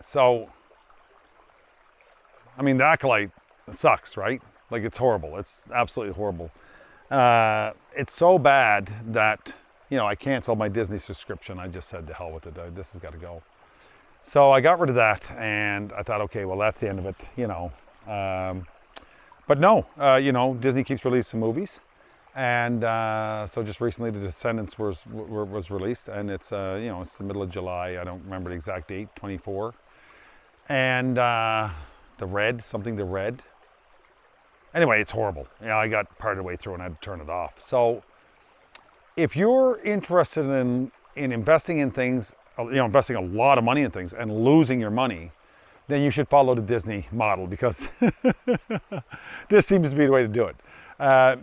So, I mean, the Acolyte sucks, right? Like, it's horrible. It's absolutely horrible. It's so bad that, I canceled my Disney subscription. I just said, to hell with it. This has got to go. So I got rid of that, and I thought, okay, well, that's the end of it, But no, Disney keeps releasing movies. And so just recently, The Descendants was released, and it's it's the middle of July. I don't remember the exact date, 24. And The Red. Anyway, it's horrible. I got part of the way through and I had to turn it off. So if you're interested in investing in things, investing a lot of money in things and losing your money, then you should follow the Disney model, because this seems to be the way to do it.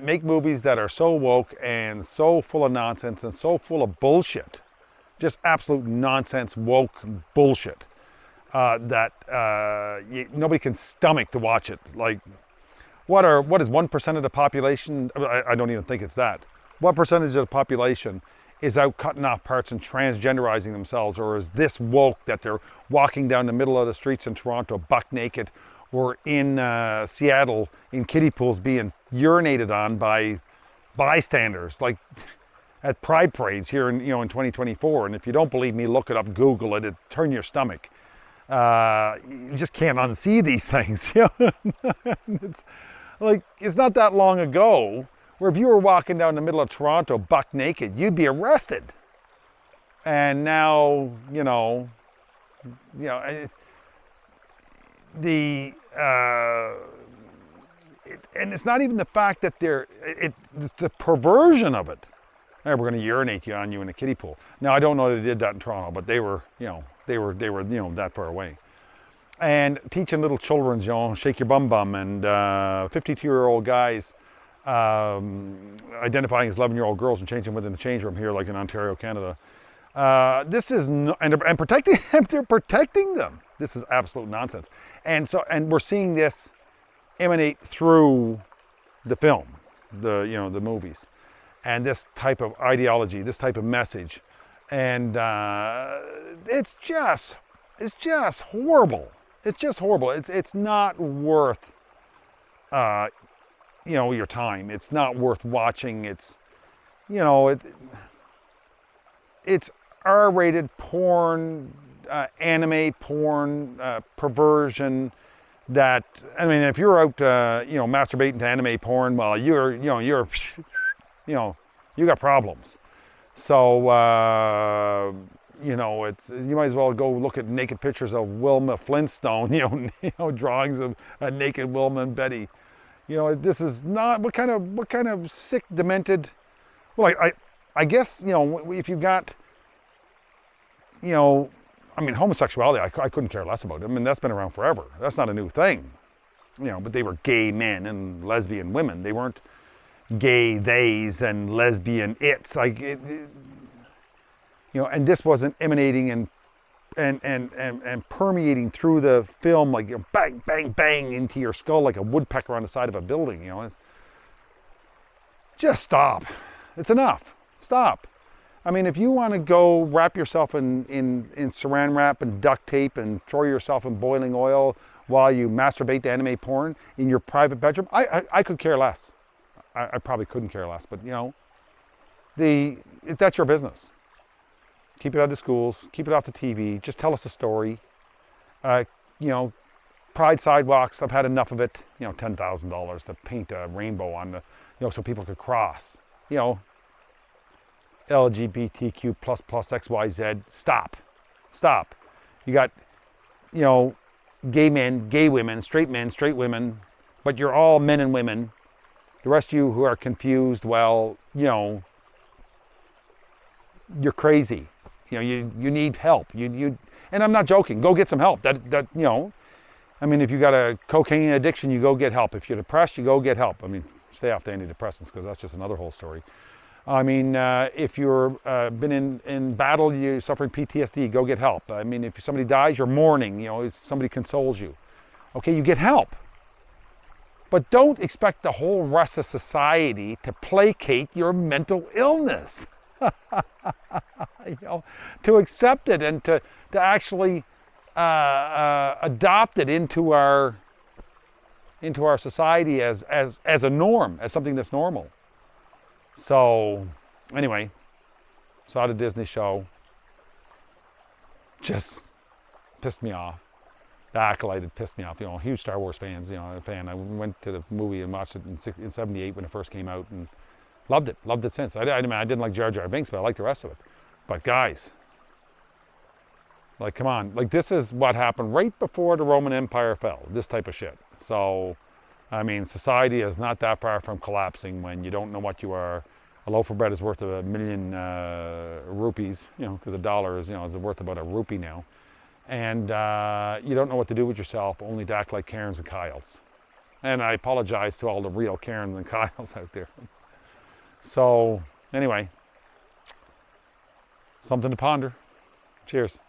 Make movies that are so woke and so full of nonsense and so full of bullshit, just absolute nonsense, woke bullshit, that nobody can stomach to watch it. Like, what is 1% of the population? I don't even think it's that. What percentage of the population is out cutting off parts and transgenderizing themselves, or is this woke that they're walking down the middle of the streets in Toronto buck naked, or in Seattle in kiddie pools being urinated on by bystanders, like at pride parades here in 2024. And if you don't believe me, look it up, Google it, turn your stomach. You just can't unsee these things. It's like, it's not that long ago where if you were walking down the middle of Toronto buck naked, you'd be arrested. And now, and it's not even the fact that it's the perversion of it. Hey, we're going to urinate on you in a kiddie pool. Now, I don't know they did that in Toronto, but they were that far away. And teaching little children, shake your bum bum, and 52-year-old guys identifying as 11-year-old girls and changing within the change room here, like in Ontario, Canada. This is and protecting they're protecting them. This is absolute nonsense. And we're seeing this emanate through the film, the movies, and this type of ideology, this type of message, and it's just horrible. It's just horrible. It's not worth your time. It's not worth watching. It's it's R-rated porn, anime porn, perversion. That, I mean, if you're out masturbating to anime porn, well, you got problems. So it's, you might as well go look at naked pictures of Wilma Flintstone, drawings of a naked Wilma and Betty. This is not, what kind of sick, demented, well, I guess, if you've got, homosexuality, I couldn't care less about it. I mean, that's been around forever. That's not a new thing. But they were gay men and lesbian women. They weren't gay theys and lesbian its. Like, and this wasn't emanating and permeating through the film, like bang, bang, bang into your skull like a woodpecker on the side of a building. Just stop. It's enough. Stop. I mean, if you want to go wrap yourself in saran wrap and duct tape and throw yourself in boiling oil while you masturbate to anime porn in your private bedroom, I could care less. I probably couldn't care less, but that's your business. Keep it out of schools, keep it off the TV, just tell us a story. Pride sidewalks, I've had enough of it. $10,000 to paint a rainbow on so people could cross. LGBTQ plus XYZ. Stop. You got, gay men, gay women, straight women, but you're all men and women. The rest of you who are confused, well, you're crazy. You need help. And I'm not joking. Go get some help. If you got a cocaine addiction, you go get help. If you're depressed, you go get help. I mean, stay off the antidepressants, because that's just another whole story. I mean, if you're been in battle, you're suffering PTSD, go get help. I mean, if somebody dies, you're mourning, somebody consoles you. Okay, you get help. But don't expect the whole rest of society to placate your mental illness. To accept it and to actually adopted into our society as a norm, as something that's normal. So anyway, saw the Disney show. Just pissed me off. The Acolyte had pissed me off. You know, huge Star Wars fan. I went to the movie and watched it in '78 when it first came out, and loved it. Loved it since. I didn't like Jar Jar Binks, but I liked the rest of it. But guys, like, come on. Like, this is what happened right before the Roman Empire fell. This type of shit. So, I mean, society is not that far from collapsing when you don't know what you are. A loaf of bread is worth 1,000,000 rupees, you know, because a dollar is, is worth about a rupee now. And you don't know what to do with yourself, only to act like Karens and Kyles. And I apologize to all the real Karens and Kyles out there. So, anyway, something to ponder. Cheers.